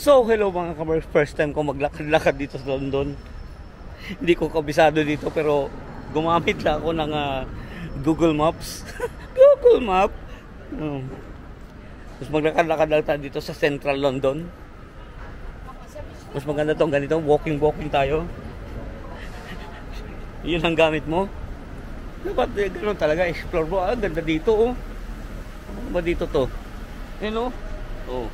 So, hello mga kabarks. First time ko maglakad-lakad dito sa London. Hindi ko kabisado dito pero gumamit lang ako ng Google Maps. Google Map. Mas maglakad-lakad lang tayo dito sa Central London. Mas maganda tong ganito, walking tayo. Yun ang gamit mo. Dapat ganoon talaga, explore mo. Ganda dito oh. Ano ba dito to? Ayun oh. Oh.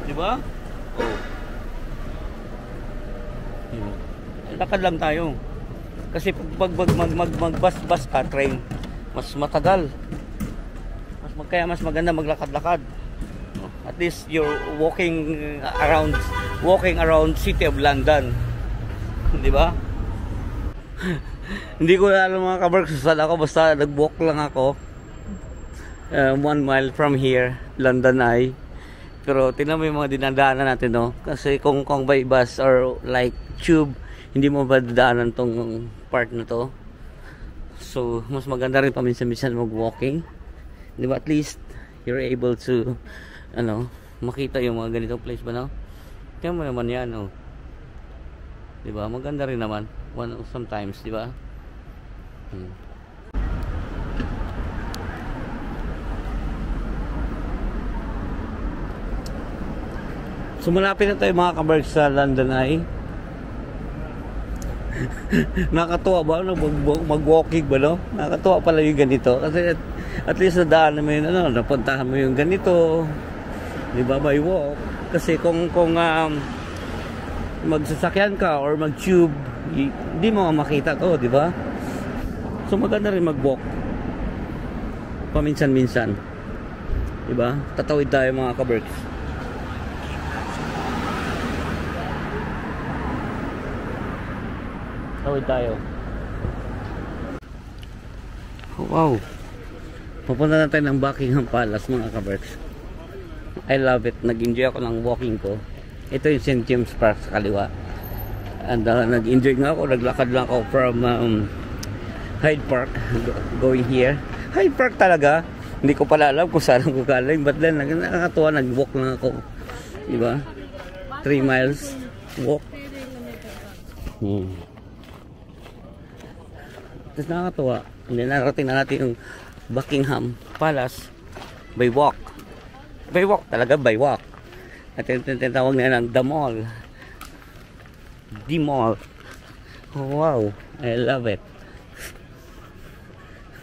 Diba? Oh. Lakad lang tayo. Kasi pag mag-bus ka, train, mas matagal. Kaya mas maganda maglakad-lakad. At least you're walking around City of London. Di ba? Hindi ko alam mga kabarks, saan ako, basta nag-walk lang ako. 1 mile from here, London Eye. Pero tingnan mo yung mga dinadaanan natin, no? Kasi kung by bus or like tube, hindi mo ba dadaanan tong part na to. So, mas maganda rin paminsan-minsan mag-walking. Di ba? At least, you're able to, makita yung mga ganitong place ba, no? Tingnan mo naman yan, no? Di ba? Maganda rin naman. Sometimes, di ba? So malapit na tayo mga kabarks sa London Eye. Nakakatuwa ba mag-walking ba, no? Nakakatuwa pala yung ganito kasi at least nadaanan mo yun, napuntahan mo yung ganito, di ba, by walk. Kasi kung magsasakyan ka or mag-tube, hindi mo makita to, di ba? So maganda rin mag-walk paminsan-minsan, di ba? Tatawid tayo mga kabarks. Tawid tayo. Oh, wow. Pupunta na tayo ng Buckingham Palace mga kabarks. I love it. Nag-enjoy ako ng walking ko. Ito yung St. James Park sa kaliwa. And nag-enjoy nga ako. Naglakad lang ako from Hyde Park going here. Hyde Park talaga. Hindi ko pala alam kung saan ako galing. But then nakakatuwa. Nag-walk lang ako. Diba? 3 miles walk. Tapos nakakatuwa. Hindi narating na natin yung Buckingham Palace by walk. By walk talaga, by walk. At tinatawag na ng The Mall. The Mall. Oh, wow, I love it.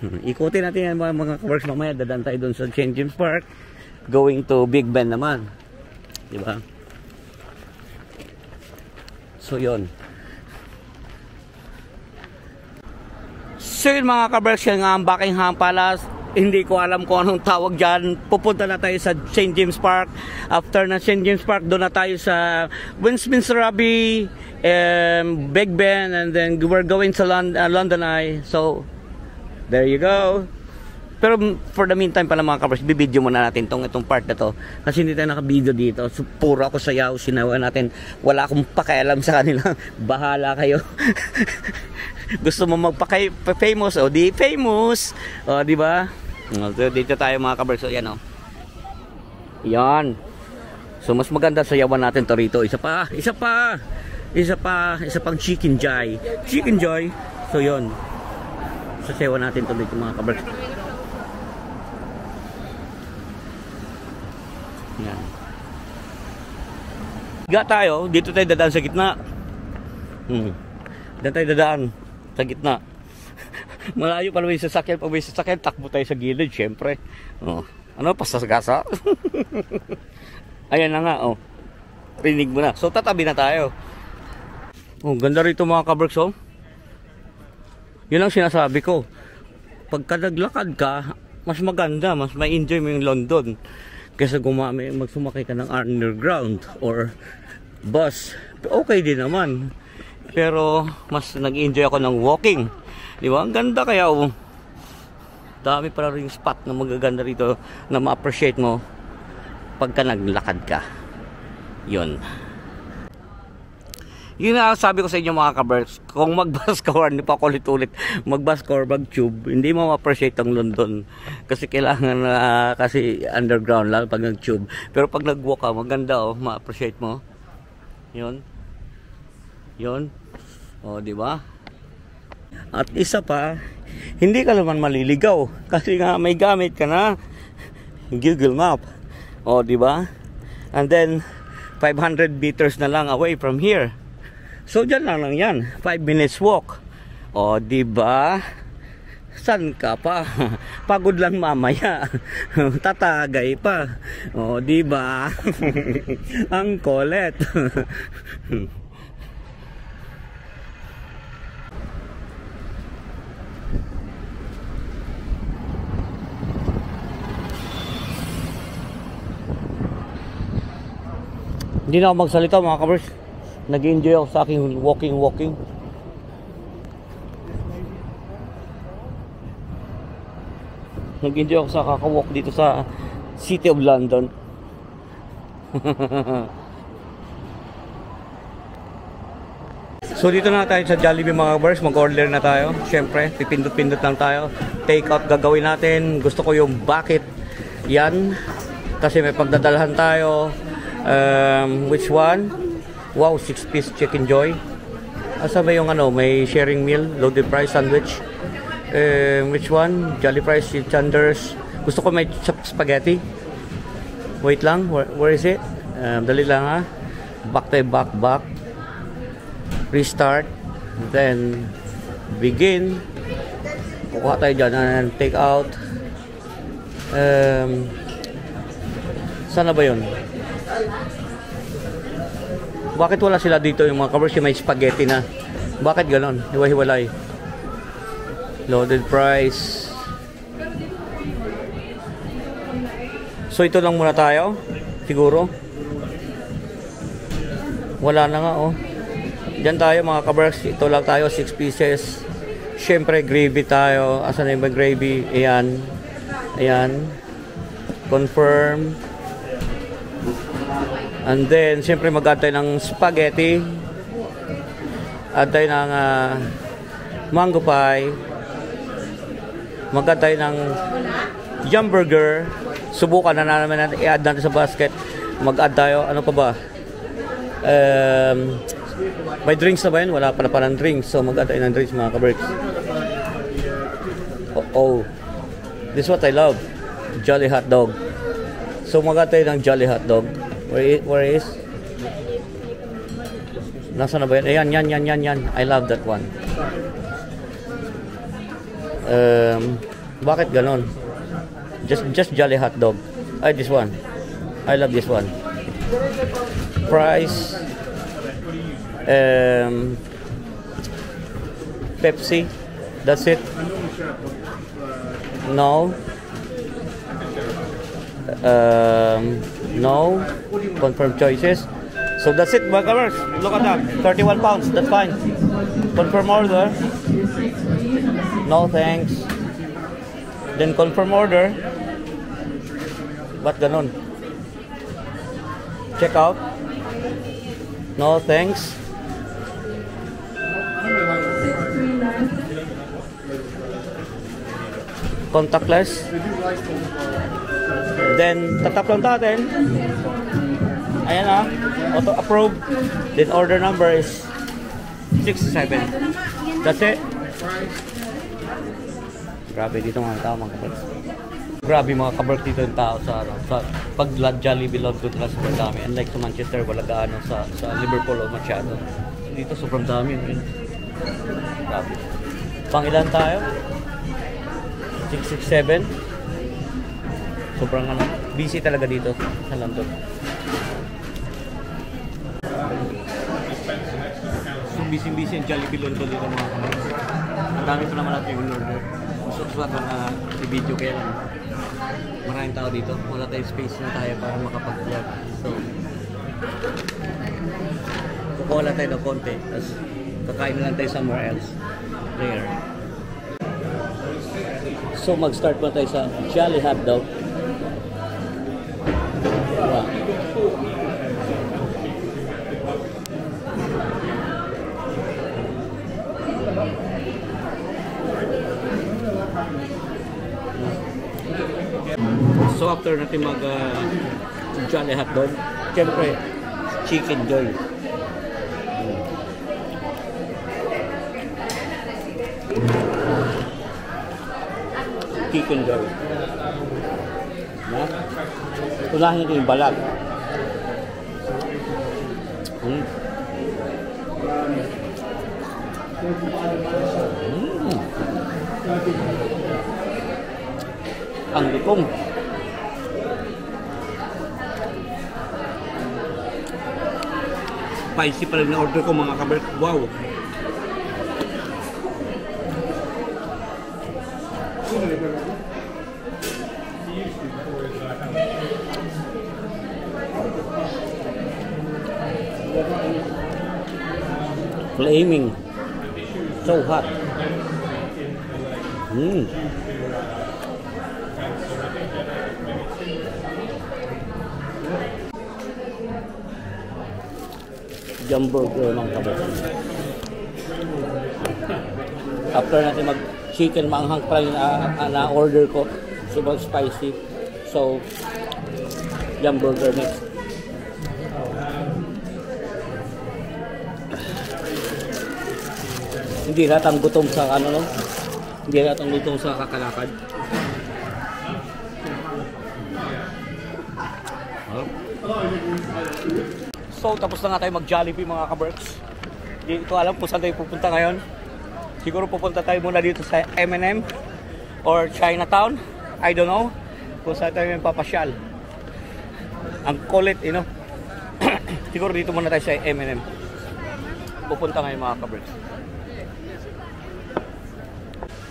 Ikutin natin yan mga kabarks. Mamaya dadaan tayo dun sa St. James Park, going to Big Ben naman, diba? So yun. So yun mga kabarks, yan nga ang Buckingham Palace. Hindi ko alam kung anong tawag dyan. Pupunta na tayo sa St. James Park. After na St. James Park, doon na tayo sa Westminster Abbey, Big Ben, and then we're going to London Eye. So, there you go. Pero for the meantime pala mga kabarks, bibidyo muna natin itong part na to. Kasi hindi tayo nakabidyo dito. So, puro ako sayaw, sinawa natin. Wala akong pakialam sa kanila. Bahala kayo. Gusto mo magpa-famous, o di famous. O, di ba? So, dito tayo mga kabarks. So, yan o. Yan. So, mas maganda sayawan natin to rito. Isa pang chicken joy. Chicken joy. So, yun. Sasayawan natin to dito mga kabarks. Yan. Higa tayo. Dito tayo dadaan sa gitna. Dito tayo dadaan sa gitna. Malayo pa naman yung sasakyan. Pag may sasakyan, takbo tayo sa gilid, syempre. Pasasagasa? Ayan na nga, rinig mo na. So, tatabi na tayo. Ganda rito mga kabarks, Yun ang sinasabi ko. Pagka naglakad ka, mas maganda, mas may enjoy mo yung London. Kaysa magsumakay ka ng underground or bus. Okay din naman. Pero, mas nag-enjoy ako ng walking. Di ba? Ang ganda kaya, dami pala rin spot na magaganda rito na ma-appreciate mo pagka naglakad ka. Yun. Yun na sabi ko sa inyo mga kabers, kung mag-bus ka or hindi pa ulit-ulit mag-bus ka or mag-tube, hindi mo ma-appreciate ang London. Kasi kailangan kasi underground lang pag nag-tube. Pero pag nag-walk ka, maganda oh, ma-appreciate mo. Yun. Yun. O, di ba? At isa pa, hindi ka naman maliligaw kasi nga may gamit ka na Google Map. O, di ba? And then 500 meters na lang away from here. So dyan lang yan, 5 minutes walk. O, di ba? San ka pa? Pagod lang mamaya. Tatagay pa. O, di ba? Ang kulit. Hindi na ako magsalita mga kabers. Nag-enjoy ako sa aking walking. Nag-enjoy ako sa kakawalk dito sa City of London. So dito na tayo sa Jollibee mga kabers. Mag-order na tayo. Siyempre, pipindot-pindot lang tayo. Take out gagawin natin. Gusto ko yung bucket. Yan. Kasi may pagdadalhan tayo. Which one? Wow, 6-piece Chicken Joy. Asa ba yung ano, may sharing meal, loaded fries sandwich. Which one? Jolly fries, Chanders. Gusto ko may spaghetti. Wait lang, where is it? Dali lang ha. Back tayo, back. Restart. Then, begin. Kukuha tayo dyan and take out. Sana ba yun? Bakit wala sila dito yung mga kabers yung may spaghetti na? Bakit ganon? Hiwa-hiwalay. Loaded fries. So ito lang muna tayo. Siguro. Wala na nga oh. Diyan tayo mga kabers. Ito lang tayo. 6 pieces. Siyempre gravy tayo. Asan na yung gravy? Ayan. Ayan. Confirm. And then, siyempre mag-add tayo ng spaghetti. Add tayo ng mango pie. Mag-add tayo ng jam burger. Subukan na naman natin. I-add natin sa basket. Mag-add tayo. Ano pa ba? May drinks na ba yun? Wala pa ng drinks. So, mag-add tayo ng drinks mga kaberks. Oh. This is what I love. Jolly hot dog. So, mag-add tayo ng jolly hot dog. Where is? Nasa na ba yan? Ayan, yan. I love that one. Bakit ganon? Just jolly hot dog. Ay, this one. I love this one. Fries. Pepsi. That's it. No. No. Confirm choices. So that's it, mga kabers. Look at that. 31 pounds. That's fine. Confirm order. No thanks. Then confirm order. Ba't ganon? Check out. No thanks. Contactless. Then tatap lang natin. Ayan ah. Auto approve. Then order number is 67. That's it. Grabe dito mga tao mga kaberks. Grabe mga kaberks dito yung tao sa pag Jollibee London talaga sobrang dami. Unlike sa Manchester, wala gaano sa Liverpool o masyado. Dito sobrang dami. Grabe. Pang ilan tayo? 667. Sobrang busy talaga dito sa London. So busy yung Jollibee London dito mga kaberks. Ang dami pa naman natin yung order. Sukat na i-video kaya lang maraming tao dito, wala tayong space na tayo para makapag-vlog. So kukuha lang tayo ng konti tapos kakain na lang tayo somewhere else later. So mag-start pa tayo sa Jolly Hot Dog. Wow. after natin mag Jolly Hotdog, siyempre Chicken Joy. Chicken Joy. Na? Unahin natin yung balat. Ang lutong. Spicy pa rin na order ko mga kaberk. Wow! Flaming. So hot. Hamburger mga kaberk. After natin mag chicken manghang pa rin na order ko, super spicy. So hamburger next. Hindi lahat ang gutom sa ano, no? Hindi lahat ang gutom sa kakalakad. So tapos na nga tayo mag-Jollibee mga kaberks. Hindi ko alam kung saan tayo pupunta ngayon. Siguro pupunta tayo muna dito sa M&M or Chinatown. I don't know kung saan tayo papasyal. Ang kulit, you know. Siguro dito muna tayo sa M&M. Pupunta ngayon mga kaberks.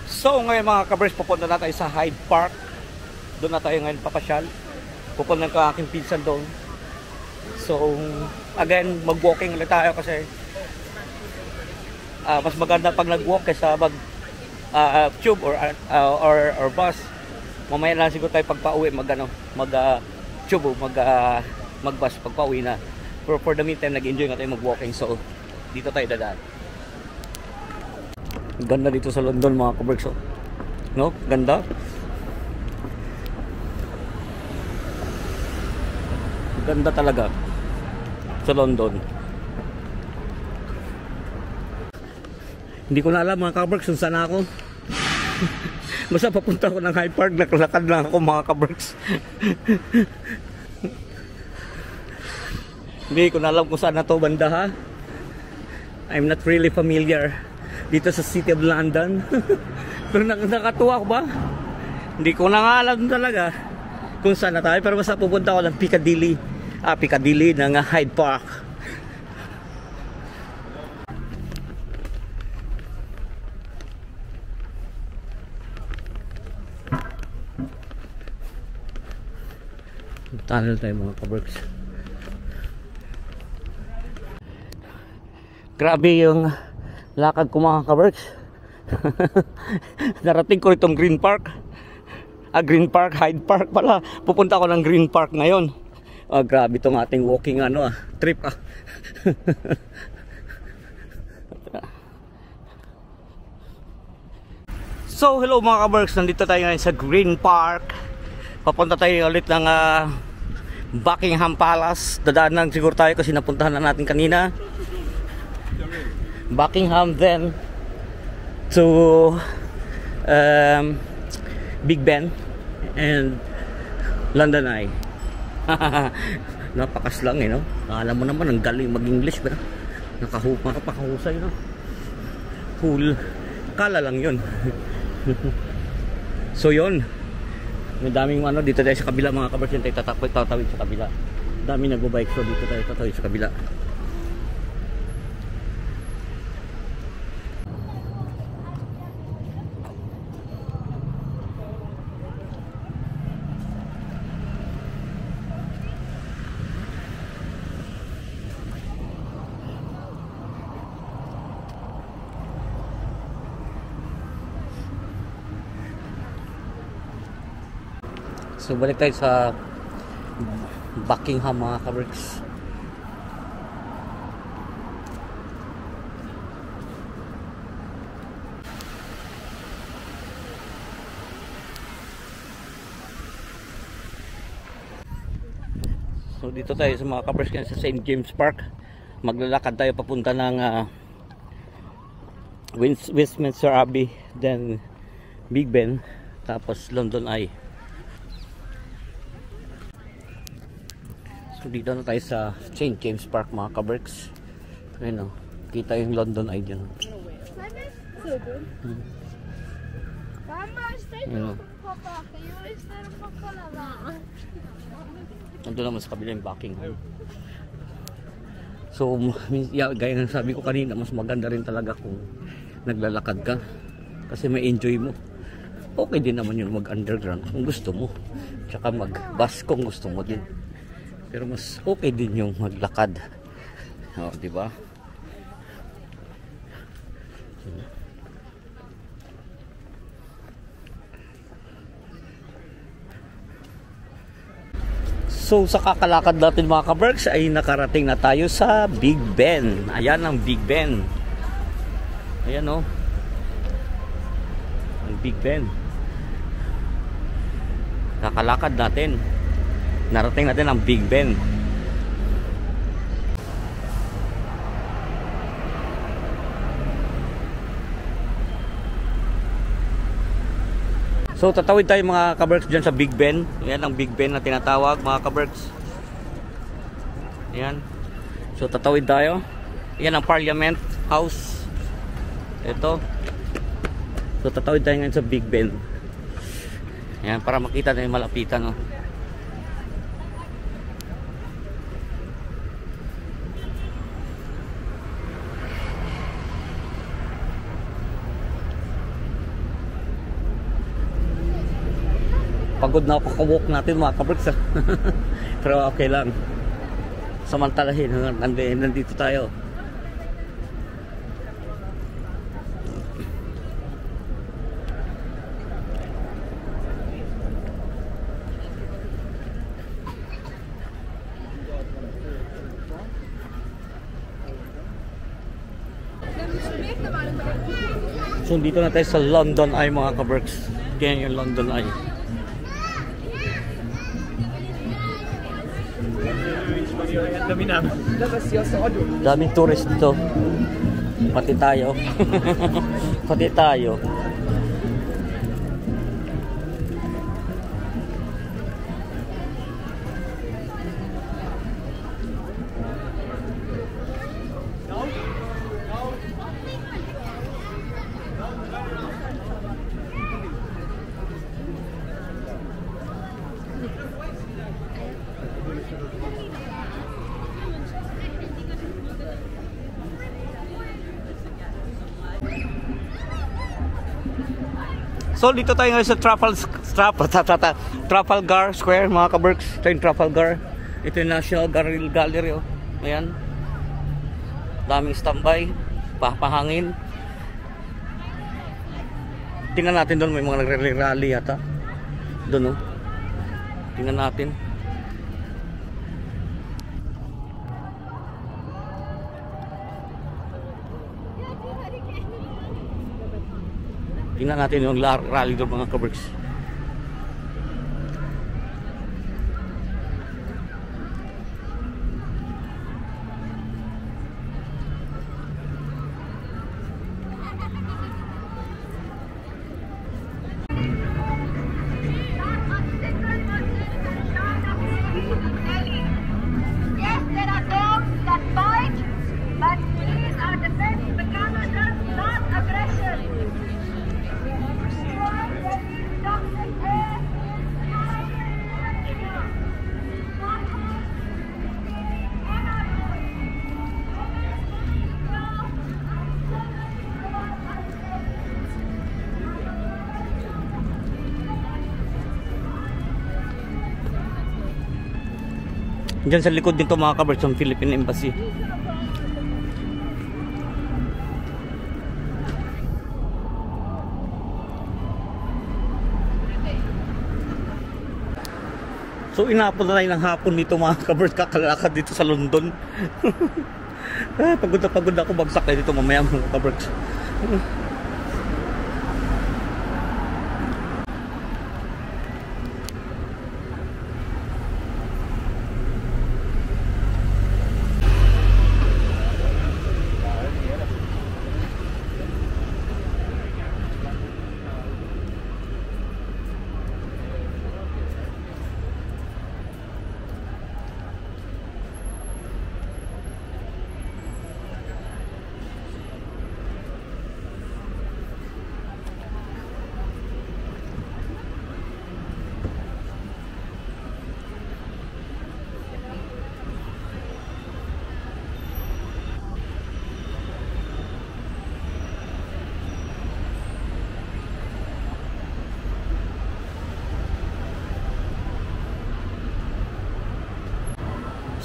So ngayon mga kaberks, pupunta na tayo sa Hyde Park. Doon na tayo ngayon papasyal. Pupunta ko aking pinsan doon. So again, mag-walking ulit tayo kasi mas maganda pag nag-walk kaysa mag tube or bus. Mamaya na siguro tayo pagpa-uwi mag tube o mag bus pagpa-uwi na. Pero for the meantime nag-enjoy nga tayo mag-walking, so dito tayo dadaan. Ganda dito sa London mga kaberks, no? Ganda. Ganda talaga sa London. Hindi ko na alam mga kaberks kung saan ako. Basta papunta ko ng Hyde Park, nakalakad lang ako mga kaberks. Hindi ko na alam kung saan na to banda ha. I'm not really familiar dito sa City of London. Pero nakatuwa ko ba? Hindi ko na nga alam talaga kung saan na tayo. Pero basta pupunta ko ng Piccadilly ng Hyde Park. Tunnel tayo mga kaberks. Grabe yung lakad ko mga kaberks. Narating ko itong Green Park. Hyde Park pala. Pupunta ako ng Green Park ngayon. Grabe itong ating walking trip So hello mga kaberks, nandito tayo ngayon sa Green Park. Papunta tayo ulit ng Buckingham Palace. Dadaan lang siguro tayo kasi napuntahan na natin kanina Buckingham, then to Big Ben and London Eye. Napakaslang no? Alam mo naman ang galing mag-English, pero nakapakahusay no? Full kala lang yun. So yun, may daming dito tayo sa kabila mga kaberks, tayo tatawid sa kabila. Dami nag-bike, so dito tayo tatawid sa kabila. So balik tayo sa Buckingham mga kaberks. So dito tayo sa mga kabarks sa St. James Park. Maglalakad tayo papunta ng Westminster Abbey, then Big Ben, tapos London Eye. So dito na tayo sa St. James Park mga kabarks. Ayun o, kita yung London Eye dyan. Nandun naman sa kabila yung Buckingham. So gaya ng sabi ko kanina, mas maganda rin talaga kung naglalakad ka kasi may enjoy mo. Okay din naman yung mag underground kung gusto mo, tsaka mag bus kung gusto mo din, pero mas okay din yung maglakad, di ba? So sa kakalakad natin mga kabarks ay nakarating na tayo sa Big Ben. Ayan ang Big Ben. Ayan o. Ang Big Ben. Kakalakad natin. Narating natin ang Big Ben. So tatawid tayo mga kabarks dyan sa Big Ben. Ayan ang Big Ben na tinatawag mga kabarks. Ayan. So tatawid tayo. Ayan ang Parliament House. Ito. So tatawid tayo ngayon sa Big Ben. Ayan, para makita na yung malapitan. No? Pagod na ako kakawalk natin mga kabarks. Pero okay lang. Samantalahin, nandito tayo. So dito na tayo sa London Eye mga kabarks. Yan yung London Eye. Daming tourist dito. Pati tayo. Pati tayo. So dito tayo ngayon sa Trafalgar Square mga kabarks. Ito yung Trafalgar. Ito yung National Gallery. Oh. Ayan. Daming standby. Papahangin. Tingnan natin doon, may mga nagre-rally yata. Doon oh. Tingnan natin. Tingnan natin yung rally doon mga kabarks. Yes, there are dogs that bite, but these are the best mechanisms, not aggression. Diyan sa likod dito mga kabarks, yung Philippine Embassy. So inapon na tayo ng hapon dito mga kabarks, kakalakad dito sa London. Pagod na pagod ako, bagsak na dito mamaya mga kabarks.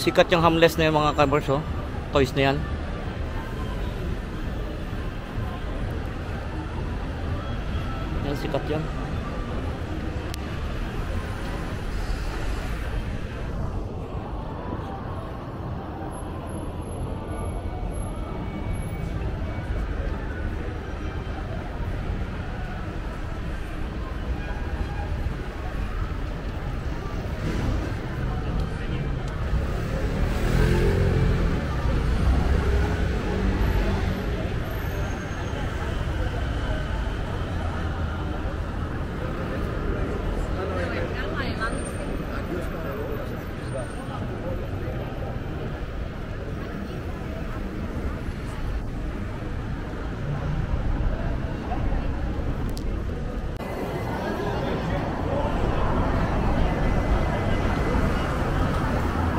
Sikat yung Hamles na yung mga covers, oh. Toys na yan. Yan, sikat yan.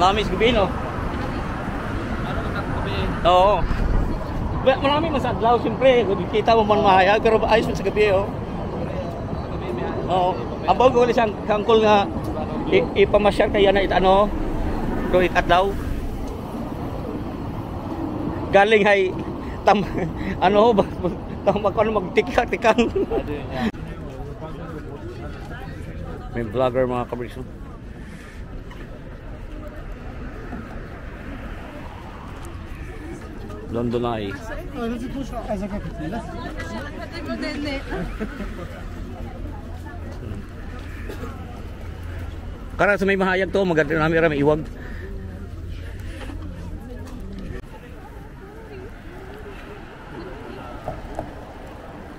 Marami sa gabi, no? Oo. Marami mas adlaw, siyempre. Kita mo man mahayag, pero ayos sa gabi, oh. Oo. Ang bago ulit siyang kangkol nga ipamasyar kaya na ano, do adlaw. Galing hay ano ba magtikak-tikang. May vlogger mga kabris. London Eye. Karena sa may mahayag to, maganda namin iwag.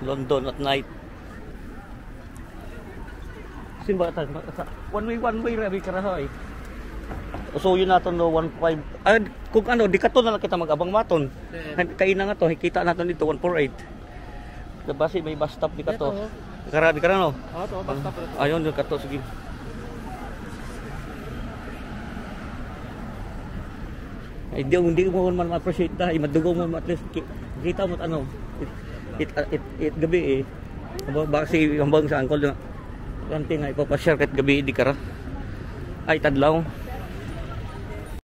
London at night. Sin ba ta? One way rabi karahoy. So yun natin no 15. Kung ano, di kato na lang kita mag-abang maton. Kain na nga to, kita natin dito 148. Basi may bus stop di kato. Karabi ka no? Oo, to bus stop. Ayun, di kato sige. Hindi mo man ma-appreciate ta, madugo mo at least kita mo ano. It gabi eh. Baka si hambang sa angkol na kanting ay ipapashare kahit gabi di kara. Ay tadlaw.